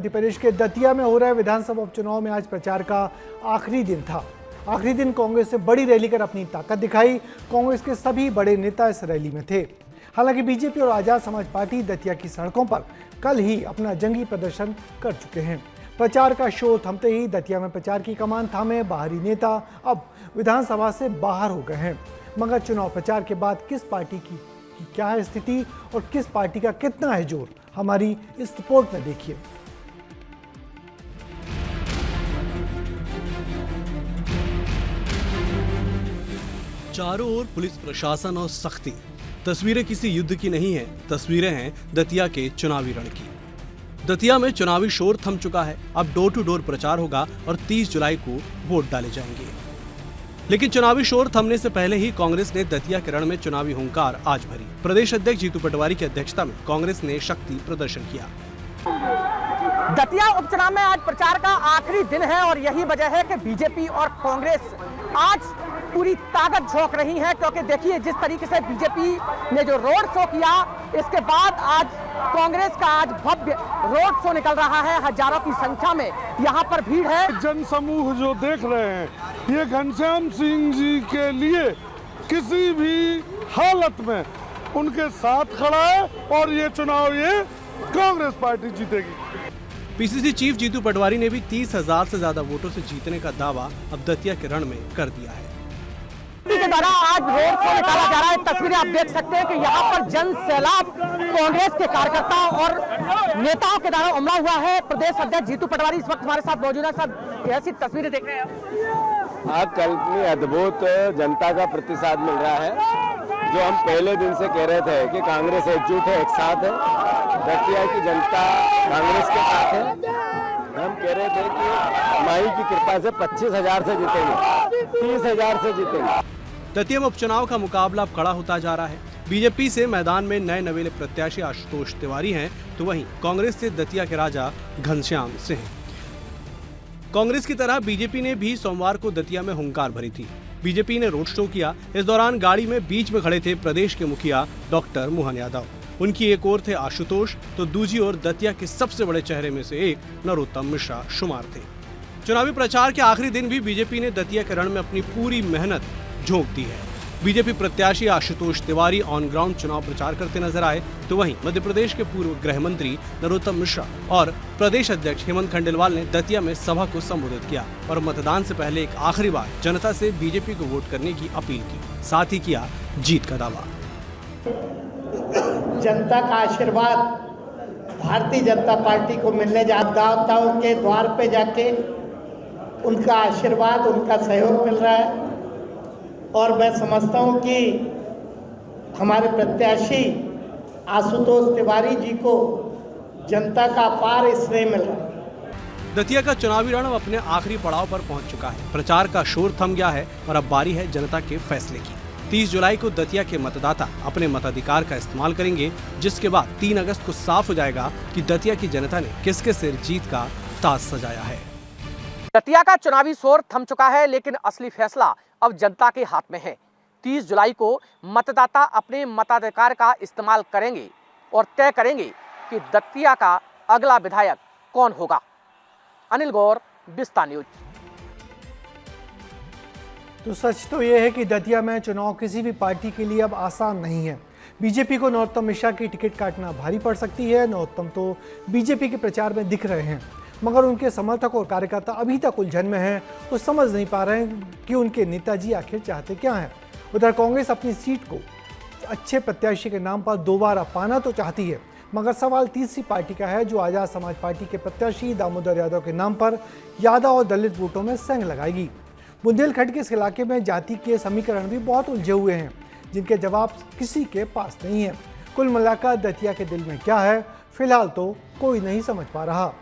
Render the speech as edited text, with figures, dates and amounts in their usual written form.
मध्य प्रदेश के दतिया में हो रहे विधानसभा उपचुनाव में आज प्रचार का आखिरी दिन था। आखिरी दिन कांग्रेस से बड़ी रैली कर अपनी ताकत दिखाई। कांग्रेस के सभी बड़े नेता इस रैली में थे। हालांकि बीजेपी और आजाद समाज पार्टी दतिया की सड़कों पर कल ही अपना जंगी प्रदर्शन कर चुके हैं। प्रचार का शोर थमते ही दतिया में प्रचार की कमान थामे बाहरी नेता अब विधानसभा से बाहर हो गए हैं। मगर चुनाव प्रचार के बाद किस पार्टी की क्या है स्थिति और किस पार्टी का कितना है जोर, हमारी इस रिपोर्ट में देखिए। चारों ओर पुलिस प्रशासन और सख्ती। तस्वीरें किसी युद्ध की नहीं है, तस्वीरें हैं दतिया के चुनावी रण की। दतिया में चुनावी शोर थम चुका है। अब डोर टू डोर प्रचार होगा और 30 जुलाई को वोट डाले जाएंगे। लेकिन चुनावी शोर थमने से पहले ही कांग्रेस ने दतिया के रण में चुनावी हुंकार आज भरी। प्रदेश अध्यक्ष जीतू पटवारी की अध्यक्षता में कांग्रेस ने शक्ति प्रदर्शन किया। दतिया उपचुनाव में आज प्रचार का आखिरी दिन है और यही वजह है कि बीजेपी और कांग्रेस आज पूरी ताकत झोंक रही है, क्योंकि देखिए जिस तरीके से बीजेपी ने जो रोड शो किया, इसके बाद आज कांग्रेस का आज भव्य रोड शो निकल रहा है। हजारों की संख्या में यहाँ पर भीड़ है। जनसमूह जो देख रहे हैं, ये घनश्याम सिंह जी के लिए किसी भी हालत में उनके साथ खड़ा है और ये चुनाव ये कांग्रेस पार्टी जीतेगी। पीसीसी चीफ जीतू पटवारी ने भी 30,000 से ज्यादा वोटों से जीतने का दावा अब दतिया के रण में कर दिया है। के द्वारा आज रोड शो निकाला जा रहा है। तस्वीरें आप देख सकते हैं कि यहाँ पर जन सैलाब कांग्रेस के कार्यकर्ताओं और नेताओं के द्वारा उमड़ा हुआ है। प्रदेश अध्यक्ष जीतू पटवारी इस वक्त हमारे साथ मौजूद है। सब ऐसी तस्वीरें देख रहे हैं। आज कल की अद्भुत जनता का प्रतिसाद मिल रहा है। जो हम पहले दिन से कह रहे थे कि कांग्रेस एकजुट है, एक साथ है, दतिया की जनता कांग्रेस के साथ है। हम कह रहे थे कि माई की कृपा से 25,000 से जीतेंगे, 30,000 से जीतेंगे। दतिया में उपचुनाव का मुकाबला अब कड़ा होता जा रहा है। बीजेपी से मैदान में नए नवेले प्रत्याशी आशुतोष तिवारी हैं, तो वहीं कांग्रेस से दतिया के राजा घनश्याम सिंह। कांग्रेस की तरह बीजेपी ने भी सोमवार को दतिया में हुंकार भरी थी। बीजेपी ने रोड शो किया। इस दौरान गाड़ी में बीच में खड़े थे प्रदेश के मुखिया डॉक्टर मोहन यादव। उनकी एक ओर थे आशुतोष, तो दूसरी ओर दतिया के सबसे बड़े चेहरे में से एक नरोत्तम मिश्रा शुमार थे। चुनावी प्रचार के आखिरी दिन भी बीजेपी ने दतिया के रण में अपनी पूरी मेहनत झोंक दी है। बीजेपी प्रत्याशी आशुतोष तिवारी ऑन ग्राउंड चुनाव प्रचार करते नजर आए, तो वहीं मध्य प्रदेश के पूर्व गृह मंत्री नरोत्तम मिश्रा और प्रदेश अध्यक्ष हेमंत खंडेलवाल ने दतिया में सभा को संबोधित किया और मतदान से पहले एक आखिरी बार जनता से बीजेपी को वोट करने की अपील की। साथ ही किया जीत का दावा। जनता का आशीर्वाद भारतीय जनता पार्टी को मिलने मतदाताओं के द्वार पे जाके उनका आशीर्वाद, उनका सहयोग मिल रहा है और मैं समझता हूं कि हमारे प्रत्याशी आशुतोष तिवारी जी को जनता का अपार स्नेह मिल रहा है। दतिया का चुनावी रण अपने आखिरी पड़ाव पर पहुंच चुका है। प्रचार का शोर थम गया है और अब बारी है जनता के फैसले की। 30 जुलाई को दतिया के मतदाता अपने मताधिकार का इस्तेमाल करेंगे, जिसके बाद 3 अगस्त को साफ हो जाएगा कि दतिया की जनता ने किसके सिर जीत का ताज सजाया है। दतिया का चुनावी शोर थम चुका है, लेकिन असली फैसला अब जनता के हाथ में है। 30 जुलाई को मतदाता अपने मताधिकार का इस्तेमाल करेंगे और तय करेंगे कि दतिया का अगला विधायक कौन होगा। अनिल गौर, विस्तार न्यूज। तो सच तो यह है कि दतिया में चुनाव किसी भी पार्टी के लिए अब आसान नहीं है। बीजेपी को नरोत्तम मिश्रा की टिकट काटना भारी पड़ सकती है। नरोत्तम तो बीजेपी के प्रचार में दिख रहे हैं, मगर उनके समर्थक और कार्यकर्ता अभी तक उलझन में हैं। वो समझ नहीं पा रहे हैं कि उनके नेताजी आखिर चाहते क्या हैं। उधर कांग्रेस अपनी सीट को अच्छे प्रत्याशी के नाम पर दोबारा पाना तो चाहती है, मगर सवाल तीसरी पार्टी का है, जो आजाद समाज पार्टी के प्रत्याशी दामोदर यादव के नाम पर यादव और दलित वोटों में संग लगाएगी। बुंदेलखंड के इस इलाके में जाति के समीकरण भी बहुत उलझे हुए हैं, जिनके जवाब किसी के पास नहीं है। कुल मिलाकर दतिया के दिल में क्या है, फिलहाल तो कोई नहीं समझ पा रहा।